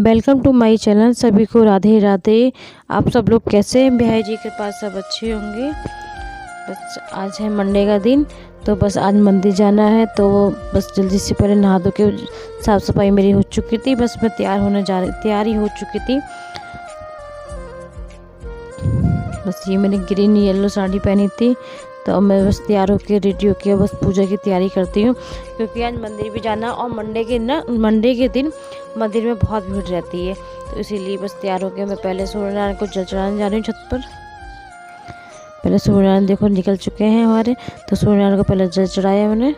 Welcome to my channel. सभी को राधे राधे। आप सब लोग कैसे हैं? बिहारी जी के पास सब अच्छे होंगे। बस आज है मंडे का दिन, तो बस आज मंदिर जाना है, तो बस जल्दी से पहले नहा धो के साफ़ सफाई मेरी हो चुकी थी। बस मैं तैयारी हो चुकी थी। बस ये मैंने ग्रीन येलो साड़ी पहनी थी, तो अब मैं बस तैयार होकर रेडी होकर बस पूजा की तैयारी करती हूँ, क्योंकि आज मंदिर भी जाना और मंडे के दिन मंदिर में बहुत भीड़ रहती है, तो इसीलिए बस तैयार होकर मैं पहले सूर्यनारायण को जल चढ़ाने जा रही हूँ छत पर। पहले सूर्यनारायण देखो निकल चुके हैं हमारे, तो सूर्यनारायण को पहले जल चढ़ाया मैंने।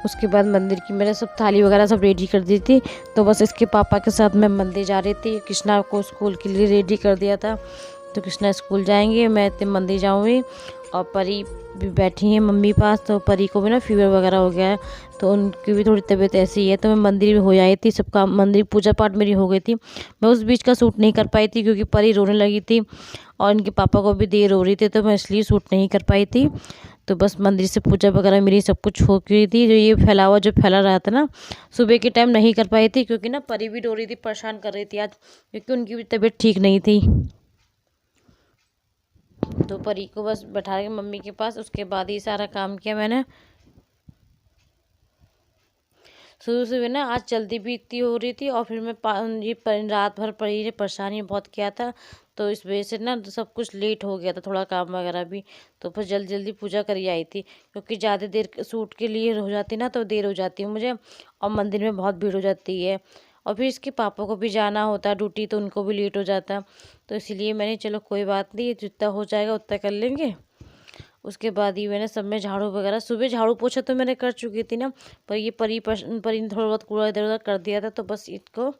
उसके बाद मंदिर की मैंने सब थाली वगैरह सब रेडी कर दी थी, तो बस इसके पापा के साथ मैं मंदिर जा रही थी। कृष्णा को स्कूल के लिए रेडी कर दिया था, तो कृष्णा स्कूल जाएंगे, मैं मंदिर जाऊंगी। और परी भी बैठी है मम्मी पास, तो परी को भी ना फीवर वगैरह हो गया है, तो उनकी भी थोड़ी तबीयत ऐसी है। तो मैं मंदिर भी हो आई थी, सबका मंदिर पूजा पाठ मेरी हो गई थी। मैं उस बीच का सूट नहीं कर पाई थी, क्योंकि परी रोने लगी थी और इनके पापा को भी देर हो रही थी, तो मैं इसलिए सूट नहीं कर पाई थी। तो बस मंदिर से पूजा वगैरह मेरी सब कुछ हो गई थी। जो ये फैला रहा था ना, सुबह के टाइम नहीं कर पाई थी, क्योंकि ना परी भी रो रही थी, परेशान कर रही थी आज, क्योंकि उनकी भी तबीयत ठीक नहीं थी। तो परी को बस बैठा के मम्मी के पास, उसके बाद ही सारा काम किया मैंने। सुबह सुबह ना आज जल्दी भी इतनी हो रही थी, और फिर मैं रात भर परी ने परेशानी बहुत किया था, तो इस वजह से ना सब कुछ लेट हो गया था, थोड़ा काम वगैरह भी। तो फिर जल्दी जल्दी पूजा करी आई थी, क्योंकि ज़्यादा देर सूट के लिए हो जाती ना, तो देर हो जाती है मुझे, और मंदिर में बहुत भीड़ हो जाती है। और फिर इसके पापा को भी जाना होता है ड्यूटी, तो उनको भी लेट हो जाता, तो इसीलिए मैंने चलो कोई बात नहीं, जितना हो जाएगा उतना कर लेंगे। उसके बाद ही मैंने सब में झाड़ू वगैरह, सुबह झाड़ू पोछा तो मैंने कर चुकी थी ना, पर ये परी ने थोड़ा बहुत कूड़ा इधर उधर कर दिया था, तो बस इसको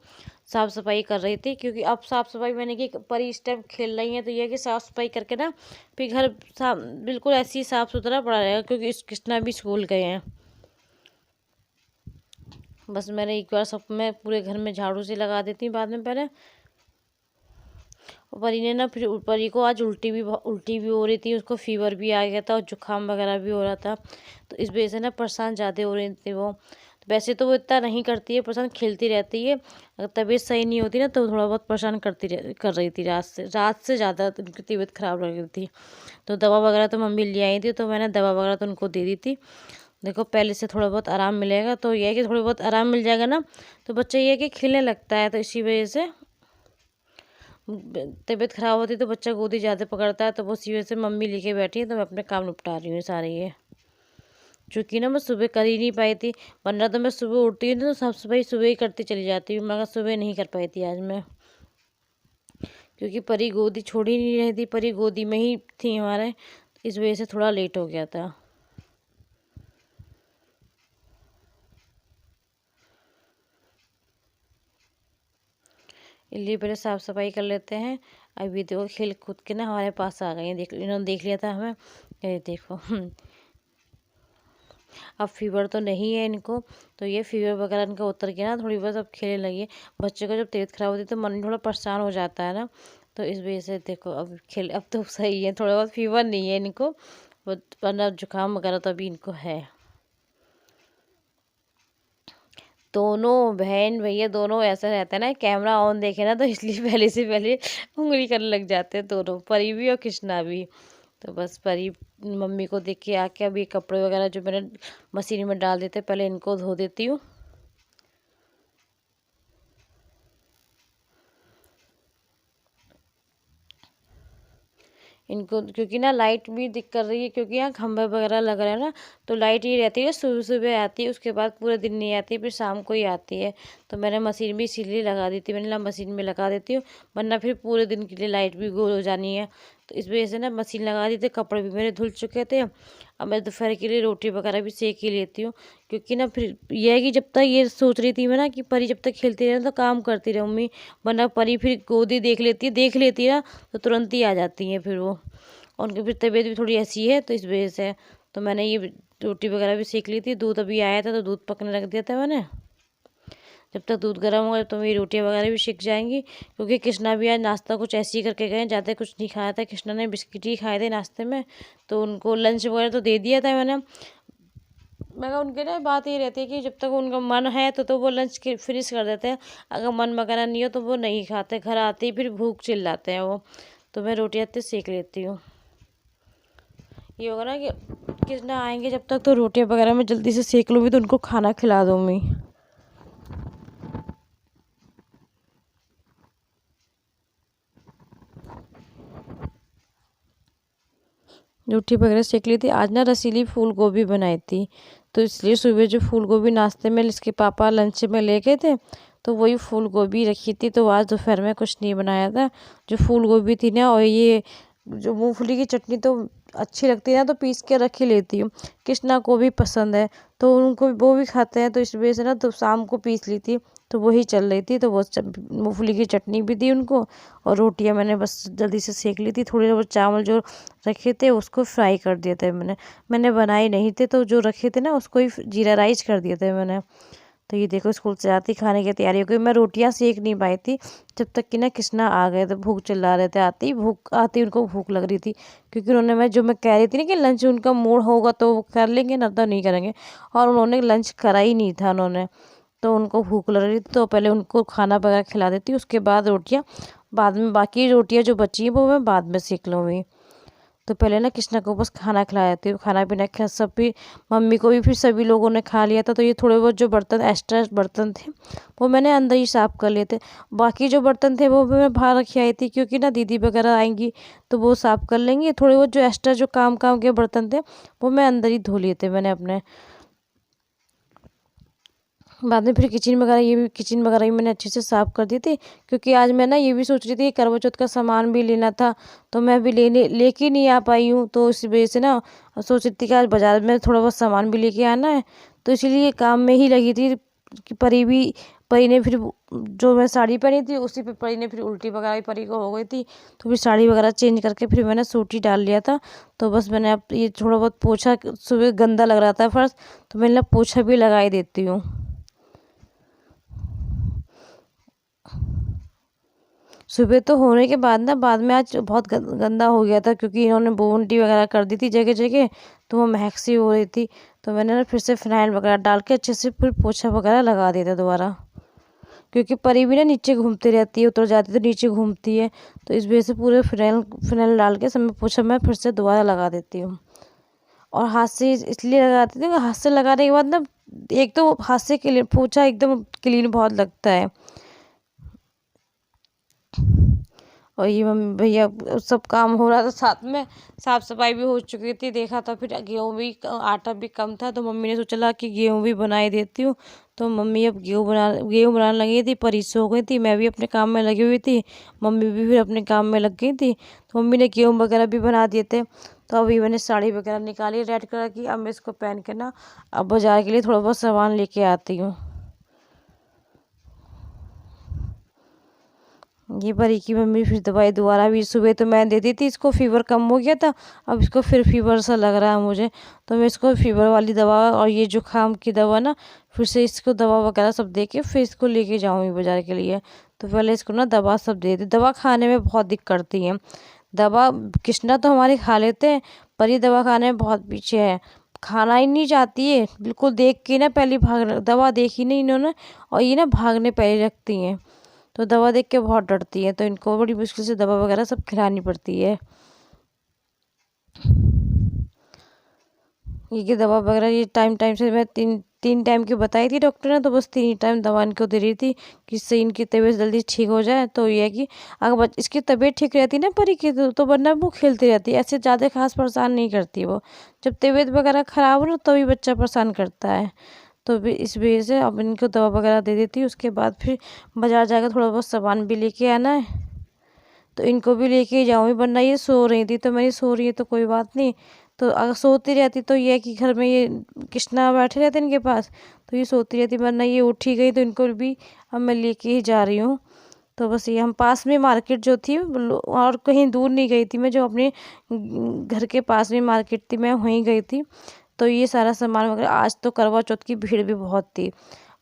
साफ़ सफाई कर रही थी। क्योंकि अब साफ़ सफाई मैंने की, परी इस टाइम खेल रही है, तो ये है कि साफ़ सफाई करके ना फिर घर बिल्कुल ऐसे ही साफ़ सुथरा पड़ा रहेगा, क्योंकि कृष्णा भी स्कूल गए हैं। बस मैंने एक बार सब में पूरे घर में झाड़ू से लगा देती हूँ बाद में पहले। परी ने ना फिर परी को आज उल्टी भी हो रही थी, उसको फीवर भी आ गया था और जुकाम वगैरह भी हो रहा था, तो इस वजह से ना परेशान ज़्यादा हो रही थी वो। तो वैसे तो वो इतना नहीं करती है परेशान, खेलती रहती है। अगर तबीयत सही नहीं होती ना, तो थोड़ा बहुत परेशान कर रही थी रात से ज़्यादा उनकी तबीयत ख़राब लग रही थी। तो दवा वगैरह तो मम्मी ले आई थी, तो मैंने दवा वगैरह तो उनको दे दी थी। देखो पहले से थोड़ा बहुत आराम मिलेगा, तो यह है कि थोड़ा बहुत आराम मिल जाएगा ना, तो बच्चा ये है कि खेलने लगता है, तो इसी वजह से तबीयत ख़राब होती है तो बच्चा गोदी ज़्यादा पकड़ता है, तो वो इसी वजह से मम्मी लेके बैठी है, तो मैं अपने काम निपटा रही हूँ सारे ये। चूँकि ना मैं सुबह कर ही नहीं पाई थी, वरना तो मैं सुबह उठती हूँ तो साफ़ सफाई सुबह ही करती चली जाती हूँ, मगर सुबह नहीं कर पाई थी आज मैं, क्योंकि परी गोदी छोड़ी नहीं रही थी, परी गोदी में ही थी हमारे, इस वजह से थोड़ा लेट हो गया था। इसलिए पहले साफ़ सफाई कर लेते हैं। अभी देखो खेल कूद के ना हमारे पास आ गई हैं, इन्होंने देख लिया था हमें, ये देखो। अब फीवर तो नहीं है इनको, तो ये फीवर वगैरह इनका उतर गया ना, थोड़ी बहुत अब खेलने लगी है। बच्चे को जब तबीयत ख़राब होती है तो मन थोड़ा परेशान हो जाता है ना, तो इस वजह से देखो अब तो सही है, थोड़ा बहुत फीवर नहीं है इनको, वरना जुकाम वगैरह तो अभी इनको है। दोनों बहन भैया दोनों ऐसा रहता है ना, कैमरा ऑन देखे ना, तो इसलिए पहले से पहले उंगली करने लग जाते हैं दोनों, परी भी और कृष्णा भी। तो बस परी मम्मी को देख के आके अभी कपड़े वगैरह जो मैंने मशीन में डाल देते, पहले इनको धो देती हूँ। इनको क्योंकि ना लाइट भी दिक कर रही है, क्योंकि यहाँ खंभे वगैरह लग रहे हैं ना, तो लाइट ये रहती है सुबह सुबह आती है, उसके बाद पूरे दिन नहीं आती, फिर शाम को ही आती है। तो मैंने मशीन भी इसीलिए लगा दी थी, मैंने मशीन में लगा देती हूँ, वरना फिर पूरे दिन के लिए लाइट भी गोल हो जानी है, तो इस वजह से ना मशीन लगा दी थी। कपड़े भी मेरे धुल चुके थे, अब मैं दोपहर के लिए रोटी वगैरह भी सेक ही लेती हूँ, क्योंकि ना फिर यह है कि जब तक ये सोच रही थी मैं ना कि परी जब तक खेलती रहे तो काम करती रहूँगी, वरना परी फिर गोदी देख लेती है ना, तो तुरंत ही आ जाती है फिर वो, और उनकी फिर तबीयत भी थोड़ी ऐसी है, तो इस वजह से। तो मैंने ये रोटी वगैरह भी सेक ली थी, दूध अभी आया था तो दूध पकने रख दिया था मैंने। जब तक दूध गर्म होगा तो मेरी रोटियां वगैरह भी सिक जाएंगी, क्योंकि कृष्णा भी आज नाश्ता कुछ ऐसे ही करके गए, ज़्यादा कुछ नहीं खाया था। कृष्णा ने बिस्किट ही खाए थे नाश्ते में, तो उनको लंच वगैरह तो दे दिया था मैंने, मैं कहा उनके ना बात ये रहती है कि जब तक उनका मन है तो वो लंच फिनिश कर देते हैं, अगर मन वगैरह नहीं हो तो वो नहीं खाते, घर आते ही फिर भूख चिल्लाते हैं वो। तो मैं रोटियां इतनी सेक लेती हूँ। ये होगा ना कि किसना आएंगे जब तक, तो रोटियां वगैरह मैं जल्दी से सेक लूँगी तो उनको खाना खिला दूँगी। रोटी वगैरह सेक ली थी। आज ना रसीली फूल गोभी बनाई थी, तो इसलिए सुबह जो फूल गोभी नाश्ते में इसके पापा लंच में ले गए थे, तो वही फूल गोभी रखी थी। तो आज दोपहर में कुछ नहीं बनाया था। जो फूल गोभी थी ना, और ये जो मूंगफली की चटनी तो अच्छी लगती है ना, तो पीस के रख ही लेती हूँ। कृष्णा को भी पसंद है तो उनको वो भी खाते हैं, तो इस वजह से ना तो शाम को पीस ली थी, तो वही चल रही थी। तो वो मूंगफली की चटनी भी दी उनको, और रोटियां मैंने बस जल्दी से सेक ली थी। थोड़े वो चावल जो रखे थे उसको फ्राई कर दिए थे मैंने बनाए नहीं थे, तो जो रखे थे ना उसको ही जीरा राइस कर दिए थे मैंने। तो ये देखो स्कूल से आती खाने की तैयारी हो गई। मैं रोटियां सेक नहीं पाई थी जब तक कि ना कृष्णा आ गए, तो भूख चिल्ला रहे थे। आती उनको भूख लग रही थी, क्योंकि उन्होंने मैं कह रही थी ना कि लंच उनका मूड होगा तो वो कर लेंगे, ना तो नहीं करेंगे। और उन्होंने लंच करा ही नहीं था उन्होंने, तो उनको भूख लग रही थी। तो पहले उनको खाना वगैरह खिला देती, उसके बाद रोटियां बाद में, बाकी रोटियां जो बची हैं वो मैं बाद में सेक लूँगी। तो पहले ना कृष्णा को बस खाना खिलाया थी, खाना पीना खिला सब भी, मम्मी को भी फिर सभी लोगों ने खा लिया था। तो ये थोड़े बहुत जो बर्तन एक्स्ट्रा बर्तन थे वो मैंने अंदर ही साफ़ कर लिए थे। बाकी जो बर्तन थे वो भी मैं बाहर रखी आई थी, क्योंकि ना दीदी वगैरह आएंगी तो वो साफ़ कर लेंगी। थोड़े बहुत जो एक्स्ट्रा जो काम के बर्तन थे वो मैं अंदर ही धो लिए थे मैंने अपने। बाद में फिर किचन वगैरह भी मैंने अच्छे से साफ़ कर दी थी, क्योंकि आज मैं ना ये भी सोच रही थी कि करवा चौथ का सामान भी लेना था, तो मैं भी लेके नहीं आ पाई हूँ। तो इस वजह से ना सोच रही थी कि आज बाज़ार में थोड़ा बहुत सामान भी लेके आना है, तो इसीलिए काम में ही लगी थी। कि परी ने फिर जो मैं साड़ी पहनी थी उसी पे परी ने फिर उल्टी वगैरह भी परी को हो गई थी, तो फिर साड़ी वगैरह चेंज करके फिर मैंने सूट ही डाल लिया था। तो बस मैंने अब ये थोड़ा बहुत पोछा, सुबह गंदा लग रहा था फर्श, तो मैंने पोछा भी लगा ही देती हूँ। सुबह तो होने के बाद ना, बाद में आज बहुत गंदा हो गया था, क्योंकि इन्होंने बोंटी वगैरह कर दी थी जगह जगह, तो वो महक सी हो रही थी। तो मैंने ना फिर से फिनाइल वगैरह डाल के अच्छे से फिर पोछा वगैरह लगा दिया था दोबारा, क्योंकि परी भी ना नीचे घूमती रहती है, उतर जाती है तो नीचे घूमती है। तो इस वजह से पूरे फिनाइल डाल के सब पोछा मैं फिर से दोबारा लगा देती हूँ। और हाथ से इसलिए लगाती थी, हाथ से लगाने के बाद ना, एक तो हाथ से पोछा एकदम क्लीन बहुत लगता है। और ये मम्मी भैया सब काम हो रहा था साथ में, साफ सफाई भी हो चुकी थी। देखा तो फिर आटा भी कम था, तो मम्मी ने सोचा कि गेहूँ भी बना ही देती हूँ। तो मम्मी अब गेहूँ बनाने लगी थी। परी सो गई थी, मैं भी अपने काम में लगी हुई थी, मम्मी भी फिर अपने काम में लग गई थी। तो मम्मी ने गेहूँ वगैरह भी बना दिए थे। तो अभी मैंने साड़ी वगैरह निकाली रेड कलर की, अब मैं इसको पहन के ना अब बाजार के लिए थोड़ा बहुत सामान लेके आती हूँ। ये परी की मम्मी फिर दवाई दोबारा भी, सुबह तो मैं दे दी थी इसको, फीवर कम हो गया था, अब इसको फिर फीवर सा लग रहा है मुझे। तो मैं इसको फीवर वाली दवा और ये जुकाम की दवा ना फिर से इसको दवा वगैरह सब दे के फिर इसको लेके जाऊँगी बाजार के लिए। तो पहले इसको ना दवा सब दे दी, दवा खाने में बहुत दिक्कत करती है। दवा कृष्णा तो हमारी खा लेते हैं, परी दवा खाने में बहुत पीछे है, खाना ही नहीं चाहती है बिल्कुल। देख के ना पहले दवा देखी नहीं इन्होंने, और ये ना भागने पहले लगती हैं, तो दवा देख के बहुत डरती है। तो इनको बड़ी मुश्किल से दवा वगैरह सब खिलानी पड़ती है। ये दवा वगैरह ये टाइम टाइम से मैं तीन टाइम की बताई थी डॉक्टर ने, तो बस 3 ही टाइम दवा इनको दे रही थी कि इससे इनकी तबीयत जल्दी ठीक हो जाए। तो ये है कि अगर इसकी तबीयत ठीक रहती ना परी की, तो वरना वो खेलती रहती है, ऐसे ज़्यादा खास परेशान नहीं करती वो। जब तबीयत वगैरह ख़राब हो ना तभी बच्चा परेशान करता है। तो भी इस वजह से अब इनको दवा वगैरह दे देती हूँ। उसके बाद फिर बाज़ार जाकर थोड़ा बहुत सामान भी लेके आना है, तो इनको भी लेके ही जाऊँगी। वरना ये सो रही थी, तो मेरी सो रही है तो कोई बात नहीं, तो अगर सोती रहती तो ये है कि घर में ये कृष्णा बैठे रहते इनके पास, तो ये सोती रहती। वरना ये उठ ही गई तो इनको भी अब मैं लेके ही जा रही हूँ। तो बस ये हम पास में मार्केट जो थी, और कहीं दूर नहीं गई थी मैं, जो अपने घर के पास में मार्केट थी मैं वहीं गई थी। तो ये सारा सामान वगैरह, आज तो करवा चौथ की भीड़ भी बहुत थी,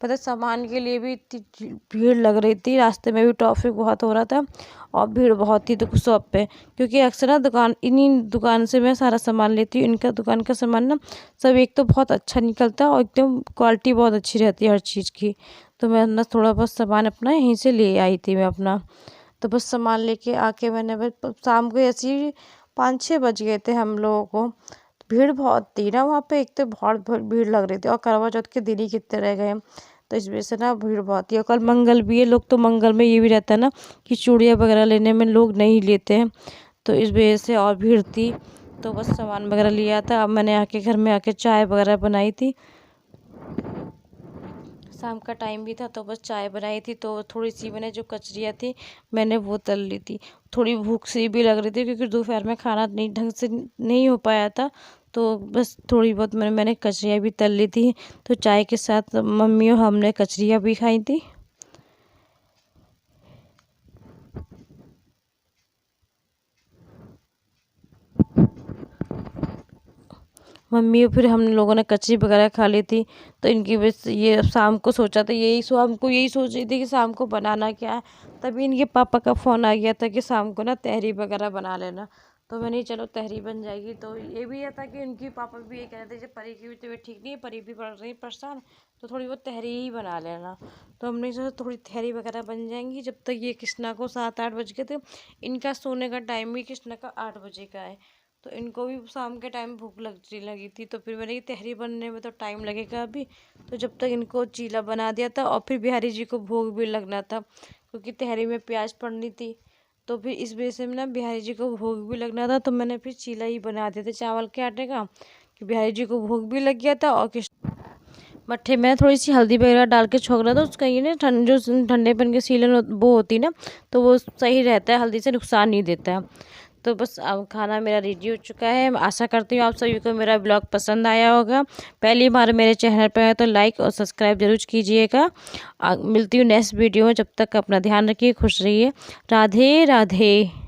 पता है सामान के लिए भी इतनी भीड़ लग रही थी, रास्ते में भी ट्रैफिक बहुत हो रहा था और भीड़ बहुत थी शॉप पे, क्योंकि अक्सर ना इन्हीं दुकान से मैं सारा सामान लेती हूँ। इनका दुकान का सामान ना सब एक तो बहुत अच्छा निकलता है और एकदम क्वालिटी बहुत अच्छी रहती है हर चीज़ की। तो मैं ना थोड़ा बहुत सामान अपना यहीं से ले आई थी मैं अपना। तो बस सामान लेके आके मैंने बस शाम को ऐसे ही 5-6 बज गए थे हम लोगों को। भीड़ बहुत थी ना वहाँ पे, एक तो बहुत भीड़ लग रही थी और करवा चौथ के दिन ही कितने रह गए, तो इस वजह से ना भीड़ बहुत थी। और कल मंगल भी है, लोग तो मंगल में ये भी रहता है ना कि चूड़ियाँ वगैरह लेने में लोग नहीं लेते हैं, तो इस वजह से और भीड़ थी। तो बस सामान वगैरह लिया था। अब मैंने आके घर में आके चाय वगैरह बनाई थी, शाम का टाइम भी था तो बस चाय बनाई थी। तो थोड़ी सी मैंने जो कचरियाँ थी मैंने वो तल ली थी। थोड़ी भूख सी भी लग रही थी क्योंकि दोपहर में खाना नहीं ढंग से नहीं हो पाया था, तो बस थोड़ी बहुत मैंने कचरियाँ भी तल ली थी। तो चाय के साथ मम्मी और हमने कचरियाँ भी खाई थी। मम्मी और फिर हम लोगों ने कचरी वगैरह खा ली थी। तो इनकी बस ये शाम को सोचा था, शाम को यही सोच रही थी कि शाम को बनाना क्या है। तभी इनके पापा का फ़ोन आ गया था कि शाम को ना तहरी वगैरह बना लेना। तो मैंने चलो तहरी बन जाएगी। तो ये भी ये था कि इनके पापा भी ये कह रहे थे जब परी की भी तबीयत ठीक नहीं है, परी भी पड़ रही परेशान, तो थोड़ी बहुत तहरी ही बना लेना। तो हमने सोचा थोड़ी तहरी वगैरह बन जाएंगी। जब तक ये कृष्णा को 7-8 बज गए थे, इनका सोने का टाइम भी कृष्णा का 8 बजे का है, तो इनको भी शाम के टाइम भूख लगी थी। तो फिर मैंने ये तहरी बनने में तो टाइम लगेगा अभी, तो जब तक इनको चीला बना दिया था। और फिर बिहारी जी को भोग भी लगना था क्योंकि तहरी में प्याज पड़नी थी, तो फिर इस वजह से ना बिहारी जी को भोग भी लगना था। तो मैंने फिर चीला ही बना दिया था चावल के आटे का, कि बिहारी जी को भोग भी लग गया था। और मट्ठे में थोड़ी सी हल्दी वगैरह डाल के छोंक रहा था, उसका ये ना जो ठंडेपन की सीलन वो होती ना, तो वो सही रहता है, हल्दी से नुकसान नहीं देता है। तो बस अब खाना मेरा रेडी हो चुका है। मैं आशा करती हूँ आप सभी को मेरा ब्लॉग पसंद आया होगा। पहली बार मेरे चैनल पर है तो लाइक और सब्सक्राइब जरूर कीजिएगा। मिलती हूँ नेक्स्ट वीडियो में, जब तक अपना ध्यान रखिए, खुश रहिए। राधे राधे।